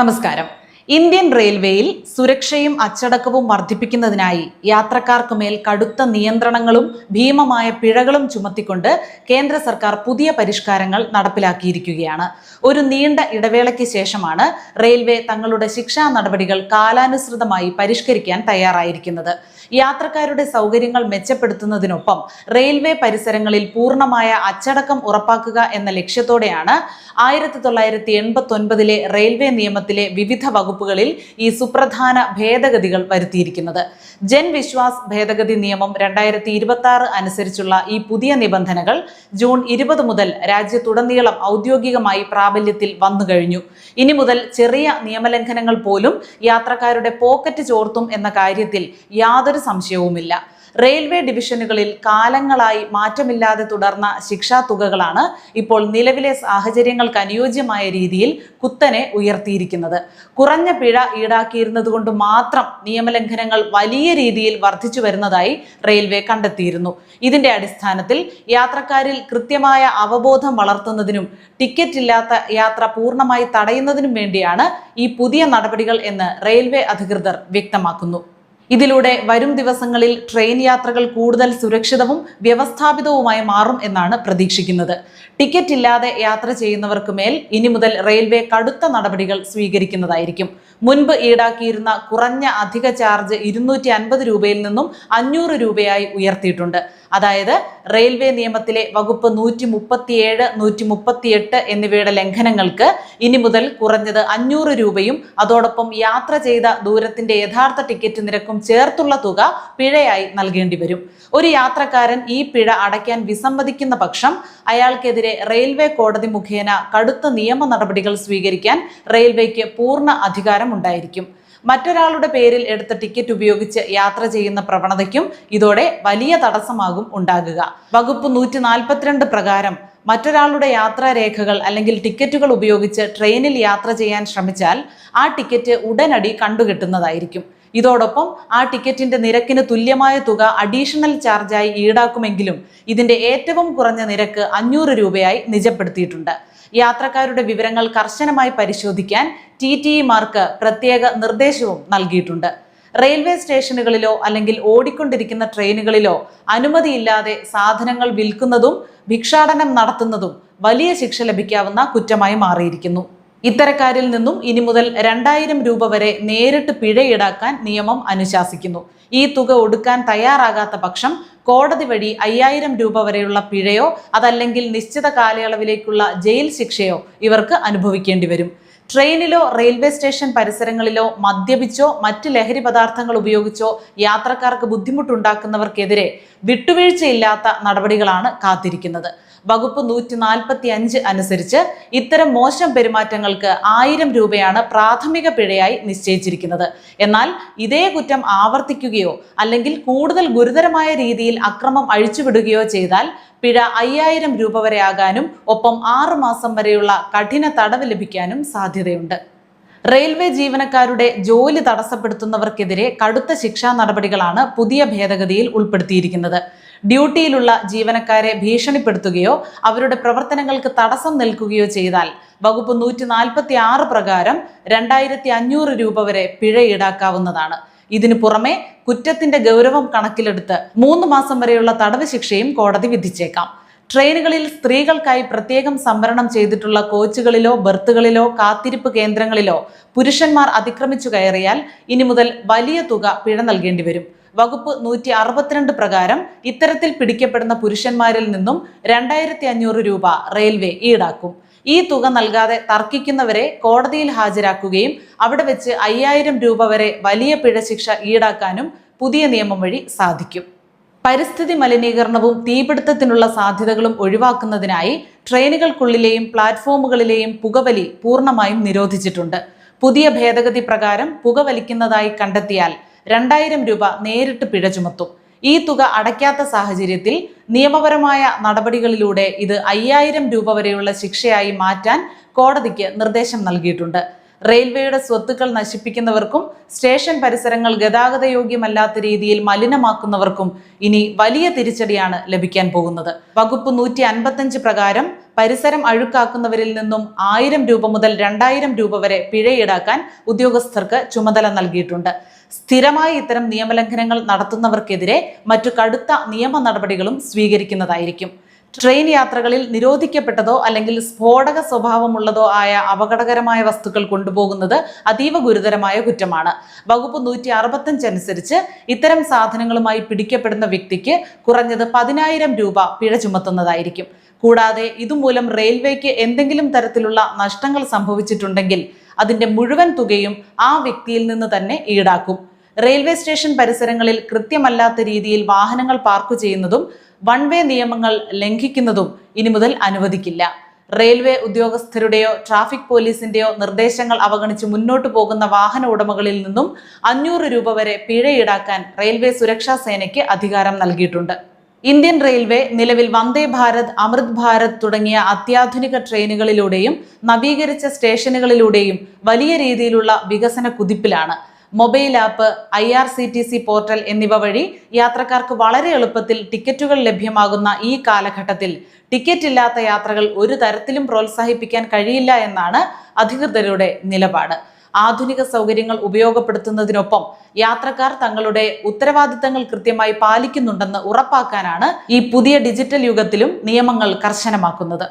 നമസ്കാരം. ഇന്ത്യൻ റെയിൽവേയിൽ സുരക്ഷയും അച്ചടക്കവും വർദ്ധിപ്പിക്കുന്നതിനായി യാത്രക്കാർക്കുമേൽ കടുത്ത നിയന്ത്രണങ്ങളും ഭീമമായ പിഴകളും ചുമത്തിക്കൊണ്ട് കേന്ദ്ര സർക്കാർ പുതിയ പരിഷ്കാരങ്ങൾ നടപ്പിലാക്കിയിരിക്കുകയാണ്. ഒരു നീണ്ട ഇടവേളയ്ക്ക് ശേഷമാണ് റെയിൽവേ തങ്ങളുടെ ശിക്ഷാ നടപടികൾ കാലാനുസൃതമായി പരിഷ്കരിക്കാൻ തയ്യാറായിരിക്കുന്നത്. യാത്രക്കാരുടെ സൗകര്യങ്ങൾ മെച്ചപ്പെടുത്തുന്നതിനൊപ്പം റെയിൽവേ പരിസരങ്ങളിൽ പൂർണ്ണമായ അച്ചടക്കം ഉറപ്പാക്കുക എന്ന ലക്ഷ്യത്തോടെയാണ് 1989 റെയിൽവേ നിയമത്തിലെ വിവിധ വകുപ്പുകളിൽ ഈ സുപ്രധാന ഭേദഗതികൾ വരുത്തിയിരിക്കുന്നത്. ജൻ വിശ്വാസ് ഭേദഗതി നിയമം 2026 അനുസരിച്ചുള്ള ഈ പുതിയ നിബന്ധനകൾ ജൂൺ 20 മുതൽ രാജ്യത്തുടനീളം ഔദ്യോഗികമായി പ്രാബല്യത്തിൽ വന്നു കഴിഞ്ഞു. ഇനി മുതൽ ചെറിയ നിയമലംഘനങ്ങൾ പോലും യാത്രക്കാരുടെ പോക്കറ്റ് ചോർത്തും എന്ന കാര്യത്തിൽ യാതൊരു സംശയവുമില്ല. റെയിൽവേ ഡിവിഷനുകളിൽ കാലങ്ങളായി മാറ്റമില്ലാതെ തുടർന്ന ശിക്ഷാ തുകകളാണ് ഇപ്പോൾ നിലവിലെ സാഹചര്യങ്ങൾക്ക് അനുയോജ്യമായ രീതിയിൽ കുത്തനെ ഉയർത്തിയിരിക്കുന്നത്. കുറഞ്ഞ പിഴ ഈടാക്കിയിരുന്നത് കൊണ്ട് മാത്രം നിയമലംഘനങ്ങൾ വലിയ രീതിയിൽ വർദ്ധിച്ചു വരുന്നതായി റെയിൽവേ കണ്ടെത്തിയിരുന്നു. ഇതിന്റെ അടിസ്ഥാനത്തിൽ യാത്രക്കാരിൽ കൃത്യമായ അവബോധം വളർത്തുന്നതിനും ടിക്കറ്റ് ഇല്ലാത്ത യാത്ര പൂർണ്ണമായി തടയുന്നതിനും വേണ്ടിയാണ് ഈ പുതിയ നടപടികൾ എന്ന് റെയിൽവേ അധികൃതർ വ്യക്തമാക്കുന്നു. ഇതിലൂടെ വരും ദിവസങ്ങളിൽ ട്രെയിൻ യാത്രകൾ കൂടുതൽ സുരക്ഷിതവും വ്യവസ്ഥാപിതവുമായി മാറും എന്നാണ് പ്രതീക്ഷിക്കുന്നത്. ടിക്കറ്റ് ഇല്ലാതെ യാത്ര ചെയ്യുന്നവർക്ക് മേൽ ഇനി മുതൽ റെയിൽവേ കടുത്ത നടപടികൾ സ്വീകരിക്കുന്നതായിരിക്കും. മുൻപ് ഈടാക്കിയിരുന്ന കുറഞ്ഞ അധിക ചാർജ് 250 രൂപയിൽ നിന്നും 500 രൂപയായി ഉയർത്തിയിട്ടുണ്ട്. അതായത് റെയിൽവേ നിയമത്തിലെ വകുപ്പ് 137, 138 എന്നിവയുടെ ലംഘനങ്ങൾക്ക് ഇനി മുതൽ കുറഞ്ഞത് 500 രൂപയും അതോടൊപ്പം യാത്ര ചെയ്ത ദൂരത്തിന്റെ യഥാർത്ഥ ടിക്കറ്റ് നിരക്കും ചേർത്തുള്ള തുക പിഴയായി നൽകേണ്ടി വരും. ഒരു യാത്രക്കാരൻ ഈ പിഴ അടയ്ക്കാൻ വിസമ്മതിക്കുന്ന പക്ഷം അയാൾക്കെതിരെ റെയിൽവേ കോടതി മുഖേന കടുത്ത നിയമ നടപടികൾ സ്വീകരിക്കാൻ റെയിൽവേക്ക് പൂർണ്ണ അധികാരം ഉണ്ടായിരിക്കും. മറ്റൊരാളുടെ പേരിൽ എടുത്ത ടിക്കറ്റ് ഉപയോഗിച്ച് യാത്ര ചെയ്യുന്ന പ്രവണതയ്ക്കും ഇതോടെ വലിയ തടസ്സമാകും ഉണ്ടാകുക. വകുപ്പ് 142 പ്രകാരം മറ്റൊരാളുടെ യാത്രാരേഖകൾ അല്ലെങ്കിൽ ടിക്കറ്റുകൾ ഉപയോഗിച്ച് ട്രെയിനിൽ യാത്ര ചെയ്യാൻ ശ്രമിച്ചാൽ ആ ടിക്കറ്റ് ഉടനടി കണ്ടുകെട്ടുന്നതായിരിക്കും. ഇതോടൊപ്പം ആ ടിക്കറ്റിന്റെ നിരക്കിന് തുല്യമായ തുക അഡീഷണൽ ചാർജായി ഈടാക്കുമെങ്കിലും ഇതിന്റെ ഏറ്റവും കുറഞ്ഞ നിരക്ക് 500 രൂപയായി നിജപ്പെടുത്തിയിട്ടുണ്ട്. യാത്രക്കാരുടെ വിവരങ്ങൾ കർശനമായി പരിശോധിക്കാൻ TTEമാർക്ക് പ്രത്യേക നിർദ്ദേശവും നൽകിയിട്ടുണ്ട്. റെയിൽവേ സ്റ്റേഷനുകളിലോ അല്ലെങ്കിൽ ഓടിക്കൊണ്ടിരിക്കുന്ന ട്രെയിനുകളിലോ അനുമതിയില്ലാതെ സാധനങ്ങൾ വിൽക്കുന്നതും ഭിക്ഷാടനം നടത്തുന്നതും വലിയ ശിക്ഷ ലഭിക്കാവുന്ന കുറ്റമായി മാറിയിരിക്കുന്നു. ഇത്തരക്കാരിൽ നിന്നും ഇനി മുതൽ 2000 രൂപ വരെ നേരിട്ട് പിഴ ഈടാക്കാൻ നിയമം അനുശാസിക്കുന്നു. ഈ തുക ഒടുക്കാൻ തയ്യാറാകാത്ത പക്ഷം കോടതി വഴി 5000 രൂപ വരെയുള്ള പിഴയോ അതല്ലെങ്കിൽ നിശ്ചിത കാലയളവിലേക്കുള്ള ജയിൽ ശിക്ഷയോ ഇവർക്ക് അനുഭവിക്കേണ്ടി വരും. ട്രെയിനിലോ റെയിൽവേ സ്റ്റേഷൻ പരിസരങ്ങളിലോ മദ്യപിച്ചോ മറ്റ് ലഹരി പദാർത്ഥങ്ങൾ ഉപയോഗിച്ചോ യാത്രക്കാർക്ക് ബുദ്ധിമുട്ടുണ്ടാക്കുന്നവർക്കെതിരെ വിട്ടുവീഴ്ചയില്ലാത്ത നടപടികളാണ് കാത്തിരിക്കുന്നത്. വകുപ്പ് 145 അനുസരിച്ച് ഇത്തരം മോശം പെരുമാറ്റങ്ങൾക്ക് 1000 രൂപയാണ് പ്രാഥമിക പിഴയായി നിശ്ചയിച്ചിരിക്കുന്നത്. എന്നാൽ ഇതേ കുറ്റം ആവർത്തിക്കുകയോ അല്ലെങ്കിൽ കൂടുതൽ ഗുരുതരമായ രീതിയിൽ അക്രമം അഴിച്ചുവിടുകയോ ചെയ്താൽ പിഴ 5000 രൂപ വരെ ആകാനും ഒപ്പം 6 മാസം വരെയുള്ള കഠിന തടവ് ലഭിക്കാനും സാധ്യതയുണ്ട്. റെയിൽവേ ജീവനക്കാരുടെ ജോലി തടസ്സപ്പെടുത്തുന്നവർക്കെതിരെ കടുത്ത ശിക്ഷാ നടപടികളാണ് പുതിയ ഭേദഗതിയിൽ ഉൾപ്പെടുത്തിയിരിക്കുന്നത്. ഡ്യൂട്ടിയിലുള്ള ജീവനക്കാരെ ഭീഷണിപ്പെടുത്തുകയോ അവരുടെ പ്രവർത്തനങ്ങൾക്ക് തടസ്സം നിൽക്കുകയോ ചെയ്താൽ വകുപ്പ് 146 പ്രകാരം 2500 രൂപ വരെ പിഴ ഈടാക്കാവുന്നതാണ്. ഇതിനു പുറമെ കുറ്റത്തിന്റെ ഗൗരവം കണക്കിലെടുത്ത് 3 മാസം വരെയുള്ള തടവ് ശിക്ഷയും കോടതി വിധിച്ചേക്കാം. ട്രെയിനുകളിൽ സ്ത്രീകൾക്കായി പ്രത്യേകം സംവരണം ചെയ്തിട്ടുള്ള കോച്ചുകളിലോ ബർത്തുകളിലോ കാത്തിരിപ്പ് കേന്ദ്രങ്ങളിലോ പുരുഷന്മാർ അതിക്രമിച്ചു കയറിയാൽ ഇനി മുതൽ വലിയ തുക പിഴ നൽകേണ്ടി വരും. വകുപ്പ് 162 പ്രകാരം ഇത്തരത്തിൽ പിടിക്കപ്പെടുന്ന പുരുഷന്മാരിൽ നിന്നും 2500 രൂപ റെയിൽവേ ഈടാക്കും. ഈ തുക നൽകാതെ തർക്കിക്കുന്നവരെ കോടതിയിൽ ഹാജരാക്കുകയും അവിടെ വെച്ച് 5000 രൂപ വരെ വലിയ പിഴ ശിക്ഷ ഈടാക്കാനും പുതിയ നിയമം വഴി സാധിക്കും. പരിസ്ഥിതി മലിനീകരണവും തീപിടുത്തത്തിനുള്ള സാധ്യതകളും ഒഴിവാക്കുന്നതിനായി ട്രെയിനുകൾക്കുള്ളിലെയും പ്ലാറ്റ്ഫോമുകളിലെയും പുകവലി പൂർണ്ണമായും നിരോധിച്ചിട്ടുണ്ട്. പുതിയ ഭേദഗതി പ്രകാരം പുകവലിക്കുന്നതായി കണ്ടെത്തിയാൽ 2000 രൂപ നേരിട്ട് പിഴ ചുമത്തും. ഈ തുക അടയ്ക്കാത്ത സാഹചര്യത്തിൽ നിയമപരമായ നടപടികളിലൂടെ ഇത് 5000 രൂപ വരെയുള്ള ശിക്ഷയായി മാറ്റാൻ കോടതിക്ക് നിർദ്ദേശം നൽകിയിട്ടുണ്ട്. റെയിൽവേയുടെ സ്വത്തുക്കൾ നശിപ്പിക്കുന്നവർക്കും സ്റ്റേഷൻ പരിസരങ്ങൾ ഗതാഗതയോഗ്യമല്ലാത്ത രീതിയിൽ മലിനമാക്കുന്നവർക്കും ഇനി വലിയ തിരിച്ചടിയാണ് ലഭിക്കാൻ പോകുന്നത്. വകുപ്പ് 155 പ്രകാരം പരിസരം അഴുക്കാക്കുന്നവരിൽ നിന്നും 1000 രൂപ മുതൽ 2000 രൂപ വരെ പിഴ ഈടാക്കാൻ ഉദ്യോഗസ്ഥർക്ക് ചുമതല നൽകിയിട്ടുണ്ട്. സ്ഥിരമായി ഇത്തരം നിയമലംഘനങ്ങൾ നടത്തുന്നവർക്കെതിരെ മറ്റു കടുത്ത നിയമ നടപടികളും സ്വീകരിക്കുന്നതായിരിക്കും. ട്രെയിൻ യാത്രകളിൽ നിരോധിക്കപ്പെട്ടതോ അല്ലെങ്കിൽ സ്ഫോടക സ്വഭാവമുള്ളതോ ആയ അപകടകരമായ വസ്തുക്കൾ കൊണ്ടുപോകുന്നത് അതീവ ഗുരുതരമായ കുറ്റമാണ്. വകുപ്പ് 165 അനുസരിച്ച് ഇത്തരം സാധനങ്ങളുമായി പിടിക്കപ്പെടുന്ന വ്യക്തിക്ക് കുറഞ്ഞത് 10,000 രൂപ പിഴ ചുമത്തുന്നതായിരിക്കും. കൂടാതെ ഇതുമൂലം റെയിൽവേക്ക് എന്തെങ്കിലും തരത്തിലുള്ള നഷ്ടങ്ങൾ സംഭവിച്ചിട്ടുണ്ടെങ്കിൽ അതിന്റെ മുഴുവൻ തുകയും ആ വ്യക്തിയിൽ നിന്ന് തന്നെ ഈടാക്കും. റെയിൽവേ സ്റ്റേഷൻ പരിസരങ്ങളിൽ കൃത്യമല്ലാത്ത രീതിയിൽ വാഹനങ്ങൾ പാർക്ക് ചെയ്യുന്നതും വൺ വേ നിയമങ്ങൾ ലംഘിക്കുന്നതും ഇനി മുതൽ അനുവദിക്കില്ല. റെയിൽവേ ഉദ്യോഗസ്ഥരുടെയോ ട്രാഫിക് പോലീസിന്റെയോ നിർദ്ദേശങ്ങൾ അവഗണിച്ച് മുന്നോട്ടു പോകുന്ന വാഹന ഉടമകളിൽ നിന്നും 500 രൂപ വരെ പിഴ ഈടാക്കാൻ റെയിൽവേ സുരക്ഷാ സേനയ്ക്ക് അധികാരം നൽകിയിട്ടുണ്ട്. ഇന്ത്യൻ റെയിൽവേ നിലവിൽ വന്ദേ ഭാരത്, അമൃത് ഭാരത് തുടങ്ങിയ അത്യാധുനിക ട്രെയിനുകളിലൂടെയും നവീകരിച്ച സ്റ്റേഷനുകളിലൂടെയും വലിയ രീതിയിലുള്ള വികസന കുതിപ്പിലാണ്. മൊബൈൽ ആപ്പ്, IRCTC പോർട്ടൽ എന്നിവ വഴി യാത്രക്കാർക്ക് വളരെ എളുപ്പത്തിൽ ടിക്കറ്റുകൾ ലഭ്യമാകുന്ന ഈ കാലഘട്ടത്തിൽ ടിക്കറ്റ് ഇല്ലാത്ത യാത്രകൾ ഒരു തരത്തിലും പ്രോത്സാഹിപ്പിക്കാൻ കഴിയില്ല എന്നാണ് അധികൃതരുടെ നിലപാട്. ആധുനിക സൗകര്യങ്ങൾ ഉപയോഗപ്പെടുത്തുന്നതിനൊപ്പം യാത്രക്കാർ തങ്ങളുടെ ഉത്തരവാദിത്തങ്ങൾ കൃത്യമായി പാലിക്കുന്നുണ്ടെന്ന് ഉറപ്പാക്കാനാണ് ഈ പുതിയ ഡിജിറ്റൽ യുഗത്തിലും നിയമങ്ങൾ കർശനമാക്കുന്നത്.